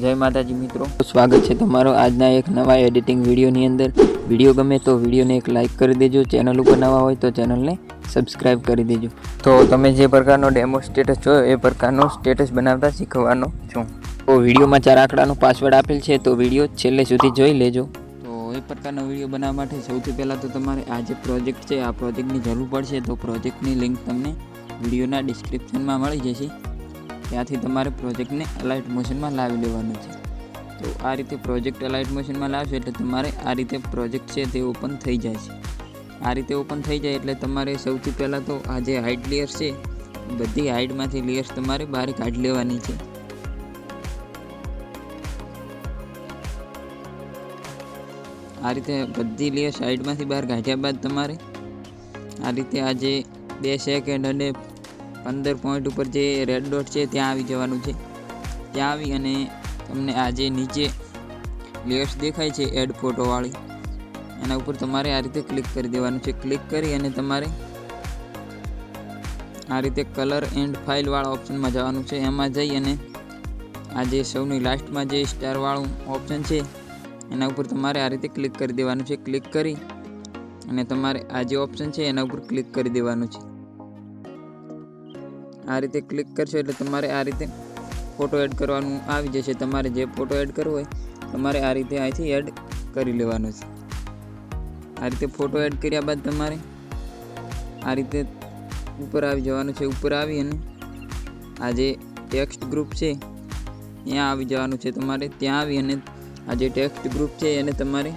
જય માતાજી મિત્રો, સ્વાગત છે તમારો આજના એક નવા એડિટિંગ વિડીયોની અંદર। વિડીયો ગમે તો વિડીયોને એક લાઇક કરી દેજો, ચેનલ ઉપર નવા હોય તો ચેનલને સબસ્ક્રાઇબ કરી દેજો। તો તમે જે પ્રકારનો ડેમો સ્ટેટસ જોયો એ પ્રકારનો સ્ટેટસ બનાવતા શીખવાનો છું। તો વિડીયોમાં 4 આંકડાનો પાસવર્ડ આપેલ છે, તો વિડીયો છેલ્લે સુધી જોઈ લેજો। તો એ પ્રકારનો વિડીયો બનાવવા માટે સૌથી પહેલાં તો તમારે આ જે પ્રોજેક્ટ છે આ પ્રોજેક્ટની જરૂર પડશે। તો પ્રોજેક્ટની લિંક તમને વિડીયોના ડિસ્ક્રિપ્શનમાં મળી જશે, ત્યાંથી તમારે પ્રોજેક્ટને અલાઇટ મોશનમાં લાવી લેવાનું છે। તો આ રીતે પ્રોજેક્ટ અલાઇટ મોશનમાં લાવશો એટલે તમારે આ રીતે પ્રોજેક્ટ છે તે ઓપન થઈ જાય છે। આ રીતે ઓપન થઈ જાય એટલે તમારે સૌથી પહેલાં તો આ જે હાઇટ લેયર છે બધી હાઇટમાંથી લેયર્સ તમારે બહાર કાઢી લેવાની છે। આ રીતે બધી લેયર્સ સાઈડમાંથી બહાર કાઢ્યા બાદ તમારે આ રીતે આ જે 2 સેકન્ડ અને 15 પોઈન્ટ ઉપર જે રેડ ડોટ છે ત્યાં આવી જવાનું છે। ત્યાં આવી અને તમને આ જે નીચે લેયર્સ દેખાય છે એડ ફોટોવાળી, એના ઉપર તમારે આ રીતે ક્લિક કરી દેવાનું છે। ક્લિક કરી અને તમારે આ રીતે કલર એન્ડ ફાઇલવાળા ઓપ્શનમાં જવાનું છે। એમાં જઈ અને આ જે સૌની લાસ્ટમાં જે સ્ટારવાળું ઓપ્શન છે એના ઉપર તમારે આ રીતે ક્લિક કરી દેવાનું છે। ક્લિક કરી અને તમારે આ જે ઓપ્શન છે એના ઉપર ક્લિક કરી દેવાનું છે। આ રીતે ક્લિક કરશો એટલે તમારે આ રીતે ફોટો એડ કરવાનું આવી જશે। તમારે જે ફોટો એડ કરવો હોય તમારે આ રીતે અહીંથી એડ કરી લેવાનો છે। આ રીતે ફોટો એડ કર્યા બાદ તમારે આ રીતે ઉપર આવી જવાનું છે। ઉપર આવી અને આ જે ટેક્સ્ટ ગ્રુપ છે ત્યાં આવી જવાનું છે તમારે। ત્યાં આવી અને આ જે ટેક્સ્ટ ગ્રુપ છે એને તમારે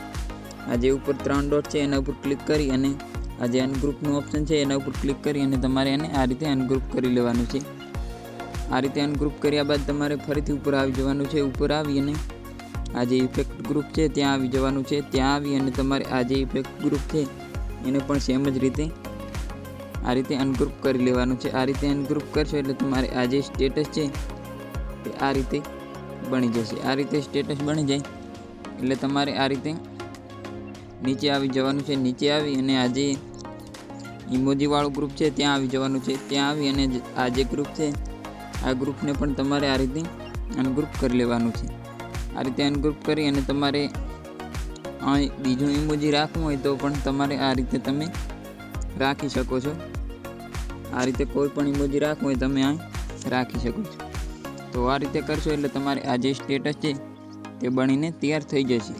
આ જે ઉપર 3 ડોટ છે એના ઉપર ક્લિક કરી અને આ જે અનગ્રુપનું ઓપ્શન છે એના ઉપર ક્લિક કરી અને તમારે એને આ રીતે અનગ્રુપ કરી લેવાનું છે। આ રીતે અનગ્રુપ કર્યા બાદ તમારે ફરીથી ઉપર આવી જવાનું છે। ઉપર આવી અને આ જે ઇફેક્ટ ગ્રુપ છે ત્યાં આવી જવાનું છે। ત્યાં આવી અને તમારે આ જે ઇફેક્ટ ગ્રુપ છે એને પણ સેમ જ રીતે આ રીતે અનગ્રુપ કરી લેવાનું છે। આ રીતે અનગ્રુપ કરશો એટલે તમારે આ જે સ્ટેટસ છે તે આ રીતે બની જશે। આ રીતે સ્ટેટસ બની જાય એટલે તમારે આ રીતે નીચે આવી જવાનું છે। નીચે આવી અને આ જે ઇમોજીવાળું ગ્રુપ છે ત્યાં આવી જવાનું છે। ત્યાં આવી અને આ જે ગ્રુપ છે આ ગ્રુપને પણ તમારે આ રીતે અનગ્રુપ કરી લેવાનું છે। આ રીતે અનગ્રુપ કરી અને તમારે અહીં બીજું ઇમોજી રાખવું હોય તો પણ તમારે આ રીતે તમે રાખી શકો છો। આ રીતે કોઈ પણ ઇમોજી રાખવું હોય તમે અહીં રાખી શકો છો। તો આ રીતે કરશો એટલે તમારે આ જે સ્ટેટસ છે તે બનીને તૈયાર થઈ જશે।